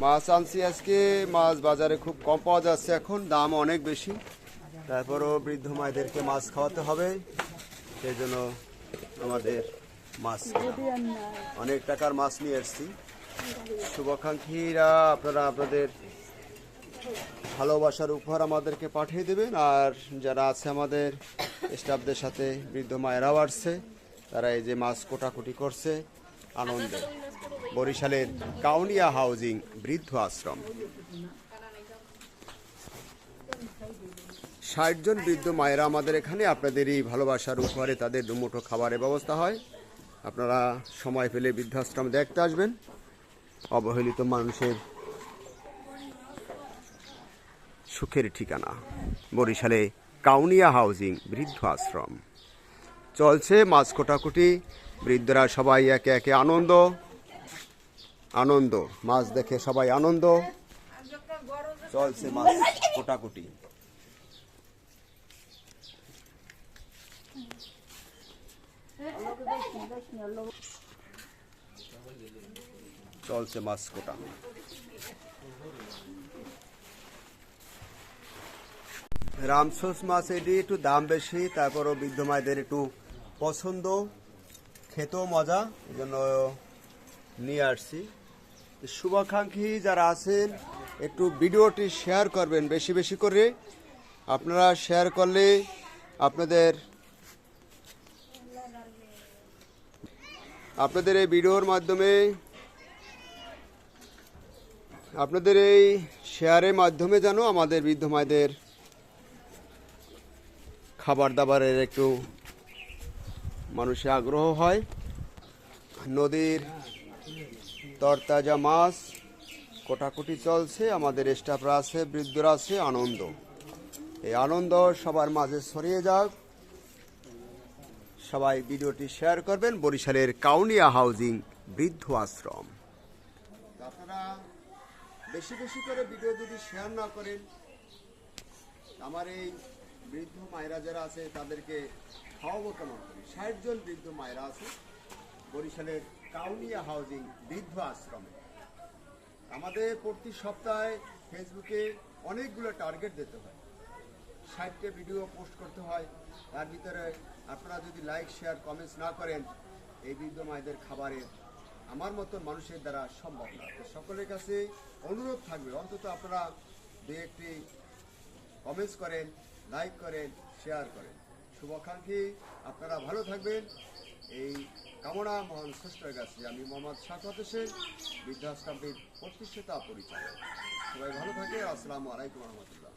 মাছ আনছি আজকে। মাছ বাজারে খুব কম পাওয়া যাচ্ছে, এখন দাম অনেক বেশি। তারপরও বৃদ্ধ মায়েদেরকে মাছ খাওয়াতে হবে, সেই জন্য আমাদের মাছ অনেক টাকার মাছ নিয়ে এসেছি। শুভাকাঙ্ক্ষীরা আপনারা আপনাদের ভালোবাসার উপহার আমাদেরকে পাঠিয়ে দেবেন। আর যারা আছে আমাদের স্টাফদের সাথে, বৃদ্ধ মায়েরাও আসছে, তারা এই যে মাছ কোটাকুটি করছে আনন্দে। বরিশালের কাউনিয়া হাউজিং বৃদ্ধ আশ্রম, 60 জন বৃদ্ধ মায়েরা আমাদের এখানে। আপনাদের এই ভালোবাসার উপহারে তাদের দুমুঠো খাবারের ব্যবস্থা হয়। আপনারা সময় পেলে বৃদ্ধাশ্রম দেখতে আসবেন। অবহেলিত মানুষের সুখের ঠিকানা বরিশালে কাউনিয়া হাউজিং বৃদ্ধ আশ্রম। চলছে মাছ কোটাকুটি, বৃদ্ধরা সবাই একে একে আনন্দ আনন্দ, মাছ দেখে সবাই আনন্দ। চলছে মাছ কোটাকুটি। চলছে মাছ কোটা। রামসোস মাছ এটি একটু দাম বেশি, তারপরও বৃদ্ধ মায়েদের একটু পছন্দ, খেতেও মজা, এই জন্য নিয়ে আসছি। শুভাকাঙ্ক্ষী যারা আছেন একটু ভিডিওটি শেয়ার করবেন বেশি বেশি করে। আপনারা শেয়ার করলে আপনাদের এই ভিডিওর মাধ্যমে, আপনাদের এই শেয়ারের মাধ্যমে যেন আমাদের বৃদ্ধ মায়েদের খাবার দাবারের একটু মানুষের আগ্রহ হয়। নদীর তরতাজা মাছ কোটাকুটি চলছে, আমাদের স্টাফরা আছে, বৃদ্ধরা আছে, আনন্দ। এই আনন্দ সবার মাঝে ছড়িয়ে যাক। সবাই ভিডিওটি শেয়ার করবেন। বরিশালের কাউনিয়া হাউজিং বৃদ্ধ আশ্রম। আপনারা বেশি বেশি করে ভিডিও যদি শেয়ার না করেন, আমার এই বৃদ্ধ মায়েরা যারা আছে তাদেরকে খাওয়াবো কেমন করে? 60 জন বৃদ্ধ মায়েরা আছে বরিশালের কাউনিয়া হাউজিং বৃদ্ধ আশ্রমে। আমাদের প্রতি সপ্তাহে ফেসবুকে অনেকগুলো টার্গেট দিতে হয়, 60টা ভিডিও পোস্ট করতে হয়। তার ভিতরে আপনারা যদি লাইক শেয়ার কমেন্টস না করেন, এই বৃদ্ধ মায়েদের খাবারের আমার মতন মানুষের দ্বারা সম্ভব না। তো সকলের কাছে অনুরোধ থাকবে, অন্তত আপনারা দু একটি কমেন্টস করেন, লাইক করেন, শেয়ার করেন। শুভাকাঙ্ক্ষী আপনারা ভালো থাকবেন, এই কামনা মহান স্রষ্টার কাছে। আমি মোহাম্মদ শাকওয়াত হোসেন, বৃদ্ধাশ্রমটির প্রতিষ্ঠাতা পরিচালক। সবাই ভালো থাকে। আসসালামু আলাইকুম রহমতুল্লাহ।